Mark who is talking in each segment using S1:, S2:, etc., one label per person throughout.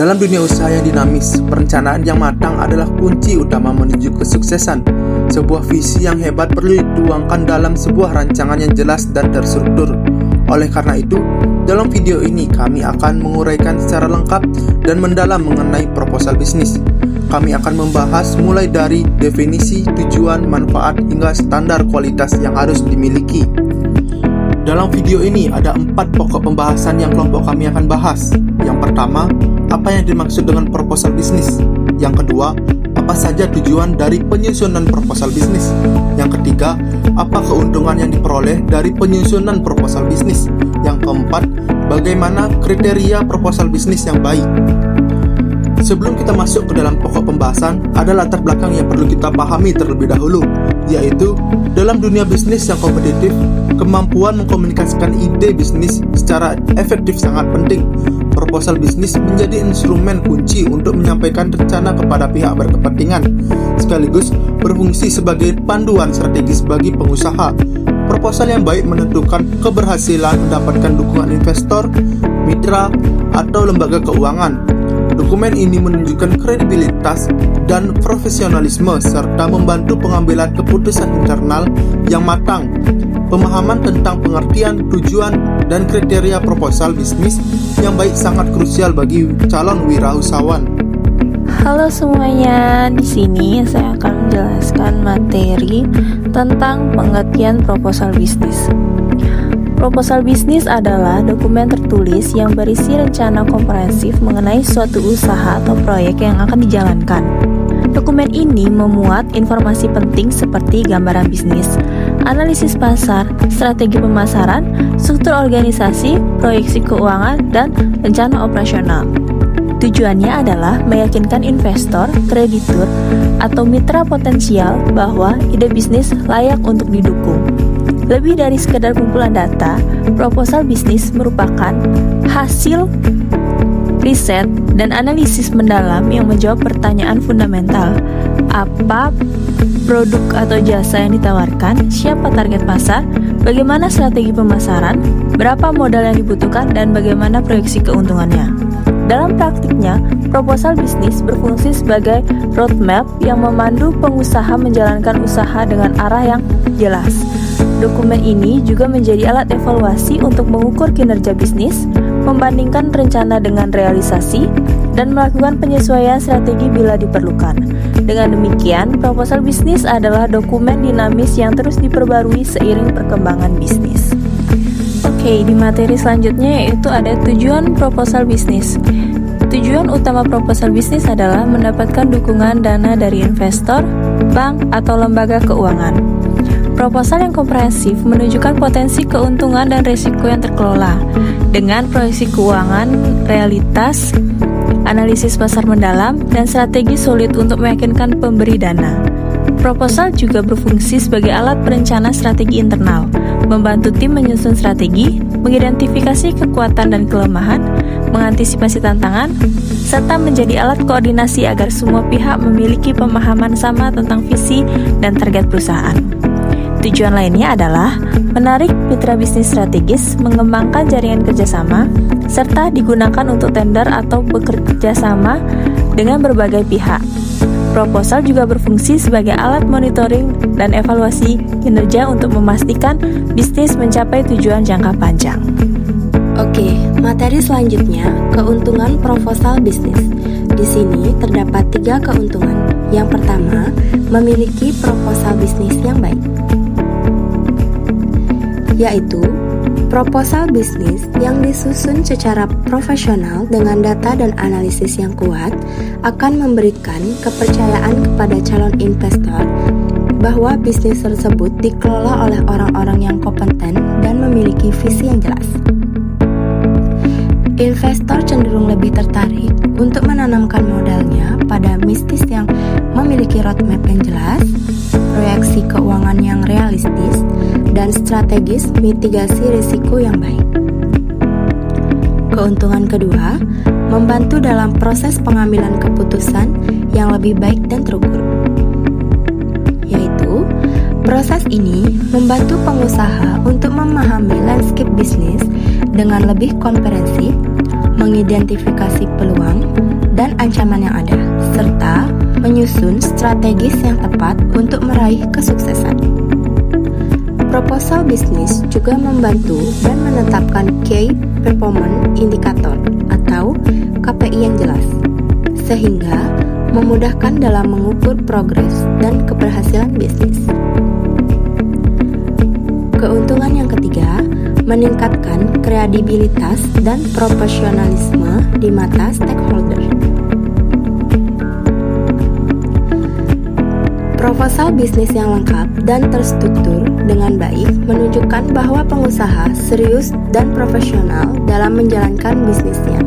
S1: Dalam dunia usaha yang dinamis, perencanaan yang matang adalah kunci utama menuju kesuksesan. Sebuah visi yang hebat perlu dituangkan dalam sebuah rancangan yang jelas dan terstruktur. Oleh karena itu, dalam video ini kami akan menguraikan secara lengkap dan mendalam mengenai proposal bisnis. Kami akan membahas mulai dari definisi, tujuan, manfaat, hingga standar kualitas yang harus dimiliki. Dalam video ini ada 4 pokok pembahasan yang kelompok kami akan bahas. Yang pertama, apa yang dimaksud dengan proposal bisnis? Yang kedua, apa saja tujuan dari penyusunan proposal bisnis? Yang ketiga, apa keuntungan yang diperoleh dari penyusunan proposal bisnis? Yang keempat, bagaimana kriteria proposal bisnis yang baik? Sebelum kita masuk ke dalam pokok pembahasan, ada latar belakang yang perlu kita pahami terlebih dahulu, yaitu dalam dunia bisnis yang kompetitif, kemampuan mengkomunikasikan ide bisnis secara efektif sangat penting. Proposal bisnis menjadi instrumen kunci untuk menyampaikan rencana kepada pihak berkepentingan, sekaligus berfungsi sebagai panduan strategis bagi pengusaha. Proposal yang baik menentukan keberhasilan mendapatkan dukungan investor, mitra, atau lembaga keuangan. Dokumen ini menunjukkan kredibilitas dan profesionalisme serta membantu pengambilan keputusan internal yang matang. Pemahaman tentang pengertian, tujuan, dan kriteria proposal bisnis yang baik sangat krusial bagi calon wirausahawan.
S2: Halo semuanya, di sini saya akan menjelaskan materi tentang pengertian proposal bisnis. Proposal bisnis adalah dokumen tertulis yang berisi rencana komprehensif mengenai suatu usaha atau proyek yang akan dijalankan. Dokumen ini memuat informasi penting seperti gambaran bisnis, analisis pasar, strategi pemasaran, struktur organisasi, proyeksi keuangan, dan rencana operasional. Tujuannya adalah meyakinkan investor, kreditur, atau mitra potensial bahwa ide bisnis layak untuk didukung. Lebih dari sekedar kumpulan data, proposal bisnis merupakan hasil riset dan analisis mendalam yang menjawab pertanyaan fundamental. Apa produk atau jasa yang ditawarkan, siapa target pasar, bagaimana strategi pemasaran, berapa modal yang dibutuhkan, dan bagaimana proyeksi keuntungannya. Dalam praktiknya, proposal bisnis berfungsi sebagai roadmap yang memandu pengusaha menjalankan usaha dengan arah yang jelas. Dokumen ini juga menjadi alat evaluasi untuk mengukur kinerja bisnis, membandingkan rencana dengan realisasi, dan melakukan penyesuaian strategi bila diperlukan. Dengan demikian, proposal bisnis adalah dokumen dinamis yang terus diperbarui seiring perkembangan bisnis. Oke, di materi selanjutnya yaitu ada tujuan proposal bisnis. Tujuan utama proposal bisnis adalah mendapatkan dukungan dana dari investor, bank, atau lembaga keuangan. Proposal yang komprehensif menunjukkan potensi keuntungan dan risiko yang terkelola dengan proyeksi keuangan, realitas, analisis pasar mendalam, dan strategi solid untuk meyakinkan pemberi dana. Proposal juga berfungsi sebagai alat perencana strategi internal, membantu tim menyusun strategi, mengidentifikasi kekuatan dan kelemahan, mengantisipasi tantangan, serta menjadi alat koordinasi agar semua pihak memiliki pemahaman sama tentang visi dan target perusahaan. Tujuan lainnya adalah menarik mitra bisnis strategis, mengembangkan jaringan kerjasama, serta digunakan untuk tender atau bekerja sama dengan berbagai pihak. Proposal juga berfungsi sebagai alat monitoring dan evaluasi kinerja untuk memastikan bisnis mencapai tujuan jangka panjang.
S3: Oke, materi selanjutnya, keuntungan proposal bisnis. Di sini terdapat 3 keuntungan. Yang pertama, memiliki proposal bisnis yang baik, yaitu proposal bisnis yang disusun secara profesional dengan data dan analisis yang kuat akan memberikan kepercayaan kepada calon investor bahwa bisnis tersebut dikelola oleh orang-orang yang kompeten dan memiliki visi yang jelas. Investor cenderung lebih tertarik untuk menanamkan modalnya pada bisnis yang memiliki roadmap yang jelas, proyeksi keuangan yang realistis, dan strategis mitigasi risiko yang baik. Keuntungan kedua, membantu dalam proses pengambilan keputusan yang lebih baik dan terukur, yaitu proses ini membantu pengusaha untuk memahami landscape bisnis dengan lebih komprehensif, mengidentifikasi peluang, dan ancaman yang ada, serta menyusun strategis yang tepat untuk meraih kesuksesan. Proposal bisnis juga membantu dan menetapkan Key Performance Indicator atau KPI yang jelas, sehingga memudahkan dalam mengukur progres dan keberhasilan bisnis. Keuntungan yang ketiga, meningkatkan kredibilitas dan profesionalisme di mata stakeholder. Proposal bisnis yang lengkap dan terstruktur dengan baik menunjukkan bahwa pengusaha serius dan profesional dalam menjalankan bisnisnya.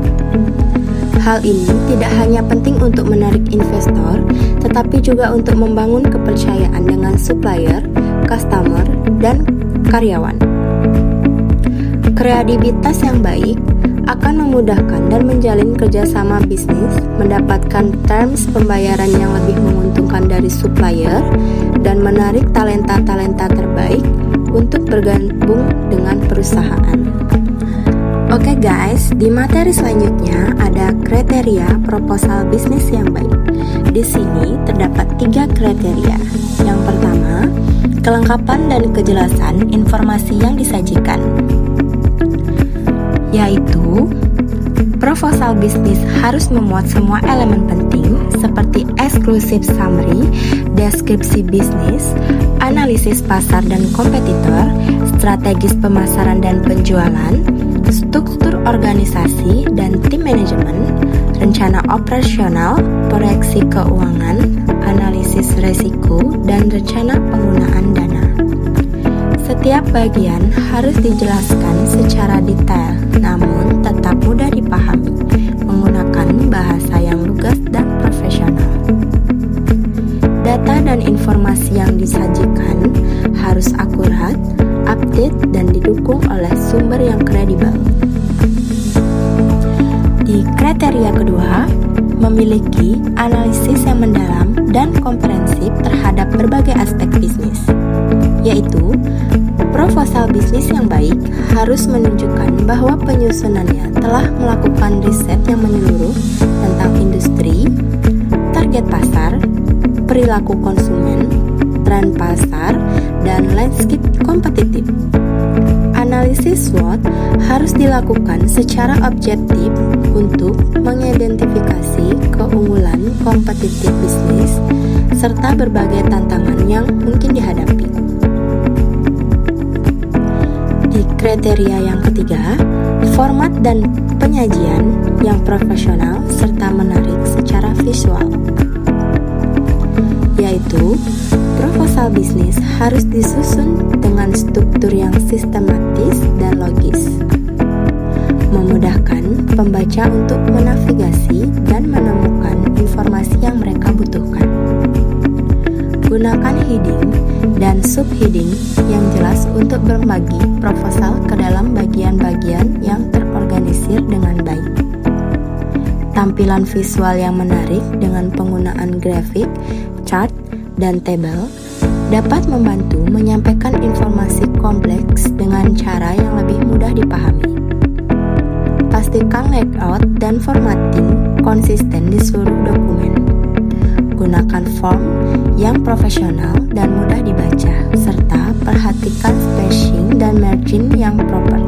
S3: Hal ini tidak hanya penting untuk menarik investor, tetapi juga untuk membangun kepercayaan dengan supplier, customer, dan karyawan. Kredibilitas yang baik akan memudahkan dan menjalin kerjasama bisnis, mendapatkan terms pembayaran yang lebih menguntungkan dari supplier, dan menarik talenta-talenta terbaik untuk bergabung dengan perusahaan. Oke guys, di materi selanjutnya ada kriteria proposal bisnis yang baik. Di sini terdapat 3 kriteria. Yang pertama, kelengkapan dan kejelasan informasi yang disajikan, yaitu proposal bisnis harus memuat semua elemen penting seperti exclusive summary, deskripsi bisnis, analisis pasar dan kompetitor, strategis pemasaran dan penjualan, struktur organisasi dan tim manajemen, rencana operasional, proyeksi keuangan, analisis risiko, dan rencana penggunaan dana. Setiap bagian harus dijelaskan secara detail, namun tetap mudah dipahami, menggunakan bahasa yang lugas dan profesional. Data dan informasi yang disajikan harus akurat, update, dan didukung oleh sumber yang kredibel. Di kriteria kedua, memiliki analisis yang mendalam dan komprehensif terhadap berbagai aspek bisnis, yaitu proposal bisnis yang baik harus menunjukkan bahwa penyusunannya telah melakukan riset yang menyeluruh tentang industri, target pasar, perilaku konsumen, tren pasar, dan landscape kompetitif. Analisis SWOT harus dilakukan secara objektif untuk mengidentifikasi keunggulan kompetitif bisnis serta berbagai tantangan yang mungkin dihadapi. Di kriteria yang ketiga, format dan penyajian yang profesional serta menarik secara visual, yaitu proposal bisnis harus disusun dengan struktur yang sistematis dan logis, memudahkan pembaca untuk menavigasi dan menemukan informasi yang mereka butuhkan. Gunakan heading dan subheading yang jelas untuk berbagi proposal ke dalam bagian-bagian yang terorganisir dengan baik. Tampilan visual yang menarik dengan penggunaan grafik, chart, dan tabel dapat membantu menyampaikan informasi kompleks dengan cara yang lebih mudah dipahami. Pastikan layout dan formatting konsisten di seluruh dokumen. Gunakan form yang profesional dan mudah dibaca, serta perhatikan spacing dan margin yang proper.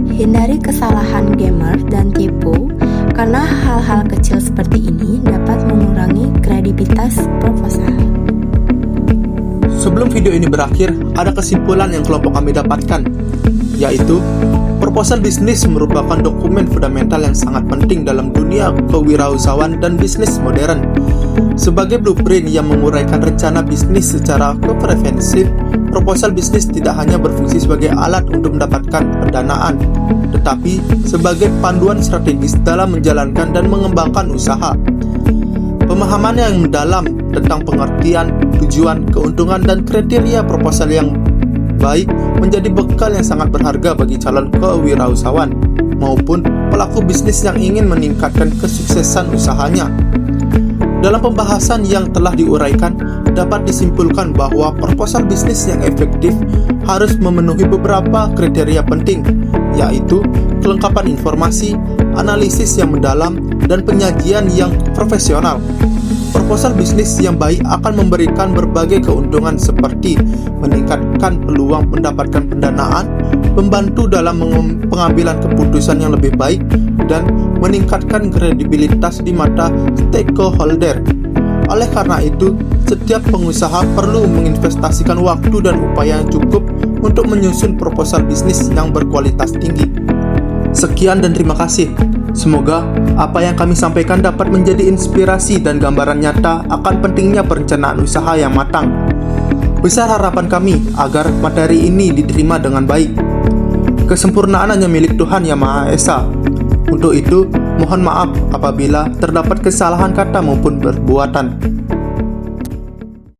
S3: Hindari kesalahan grammar dan tipu, karena hal-hal kecil seperti ini dapat mengurangi kredibilitas proposal.
S1: Sebelum video ini berakhir, ada kesimpulan yang kelompok kami dapatkan, yaitu proposal bisnis merupakan dokumen fundamental yang sangat penting dalam dunia kewirausahaan dan bisnis modern. Sebagai blueprint yang menguraikan rencana bisnis secara komprehensif, proposal bisnis tidak hanya berfungsi sebagai alat untuk mendapatkan pendanaan, tetapi sebagai panduan strategis dalam menjalankan dan mengembangkan usaha. Pemahaman yang mendalam tentang pengertian, tujuan, keuntungan, dan kriteria proposal yang baik menjadi bekal yang sangat berharga bagi calon kewirausahaan maupun pelaku bisnis yang ingin meningkatkan kesuksesan usahanya. Dalam pembahasan yang telah diuraikan, dapat disimpulkan bahwa proposal bisnis yang efektif harus memenuhi beberapa kriteria penting, yaitu kelengkapan informasi, analisis yang mendalam, dan penyajian yang profesional. Proposal bisnis yang baik akan memberikan berbagai keuntungan seperti meningkatkan peluang mendapatkan pendanaan, membantu dalam pengambilan keputusan yang lebih baik, dan meningkatkan kredibilitas di mata stakeholder. Oleh karena itu, setiap pengusaha perlu menginvestasikan waktu dan upaya yang cukup untuk menyusun proposal bisnis yang berkualitas tinggi. Sekian dan terima kasih. Semoga apa yang kami sampaikan dapat menjadi inspirasi dan gambaran nyata akan pentingnya perencanaan usaha yang matang. Besar harapan kami agar materi ini diterima dengan baik. Kesempurnaan hanya milik Tuhan Yang Maha Esa. Untuk itu, mohon maaf apabila terdapat kesalahan kata maupun perbuatan.